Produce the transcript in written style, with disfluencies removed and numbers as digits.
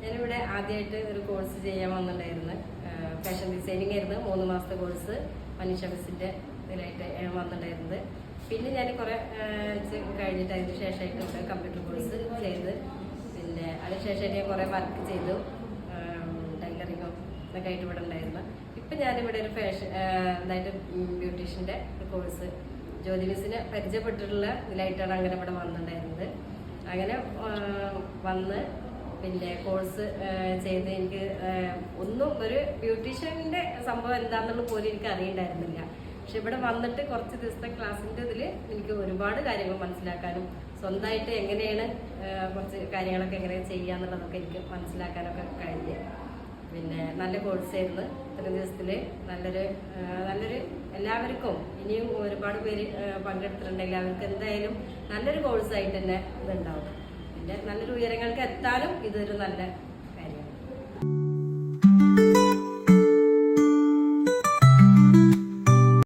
ഞാനിവിടെ ആദ്യമായിട്ട് ഒരു കോഴ്സ് ചെയ്യാൻ വന്നിട്ടുണ്ടായിരുന്നു. ഫാഷൻ ഡിസൈനിങ് ആയിരുന്നു. 3 മാസത്തെ കോഴ്സ് മനീഷ മിസ്സിൻ്റെ ഇതിലായിട്ട് വന്നിട്ടുണ്ടായിരുന്നത്. പിന്നെ ഞാൻ കുറേ കഴിഞ്ഞിട്ട് അതിന് ശേഷമായിട്ട് കമ്പ്യൂട്ടർ കോഴ്സ് ചെയ്ത് പിന്നെ അതിന് ശേഷമായിട്ട് ഞാൻ കുറേ വർക്ക് ചെയ്തു. ടൈലറിങ്ങും ഇതൊക്കെ ആയിട്ട് ഇവിടെ ഉണ്ടായിരുന്നു. ഇപ്പം ഞാനിവിടെ ഒരു ഫാഷൻ അതായത് ബ്യൂട്ടീഷ്യൻ്റെ ഒരു കോഴ്സ് ജ്യോതി മിസ്സിനെ പരിചയപ്പെട്ടിട്ടുള്ള ഇതിലായിട്ടാണ് അങ്ങനെ ഇവിടെ വന്നിട്ടുണ്ടായിരുന്നത്. അങ്ങനെ വന്ന് പിന്നെ കോഴ്സ് ചെയ്ത് എനിക്ക് ഒന്നും ഒരു ബ്യൂട്ടീഷ്യൻ്റെ സംഭവം എന്താണെന്നുള്ള പോലും എനിക്ക് അറിയണ്ടായിരുന്നില്ല. പക്ഷെ ഇവിടെ വന്നിട്ട് കുറച്ച് ദിവസത്തെ ക്ലാസ്സിൻ്റെ ഇതിൽ എനിക്ക് ഒരുപാട് കാര്യങ്ങൾ മനസ്സിലാക്കാനും സ്വന്തമായിട്ട് എങ്ങനെയാണ് കുറച്ച് കാര്യങ്ങളൊക്കെ എങ്ങനെ ചെയ്യാന്നുള്ളതൊക്കെ എനിക്ക് മനസ്സിലാക്കാനൊക്കെ കഴിഞ്ഞ് പിന്നെ നല്ല കോഴ്സായിരുന്നു. ഇത്രയും ദിവസത്തിൽ നല്ലൊരു എല്ലാവർക്കും ഇനിയും ഒരുപാട് പേര് പങ്കെടുത്തിട്ടുണ്ടെങ്കിൽ അവർക്ക് എന്തായാലും നല്ലൊരു കോഴ്സായിട്ട് തന്നെ ഇതുണ്ടാവും. പിന്നെ നല്ലൊരു ഉയരങ്ങൾക്ക് എത്താനും ഇതൊരു നല്ല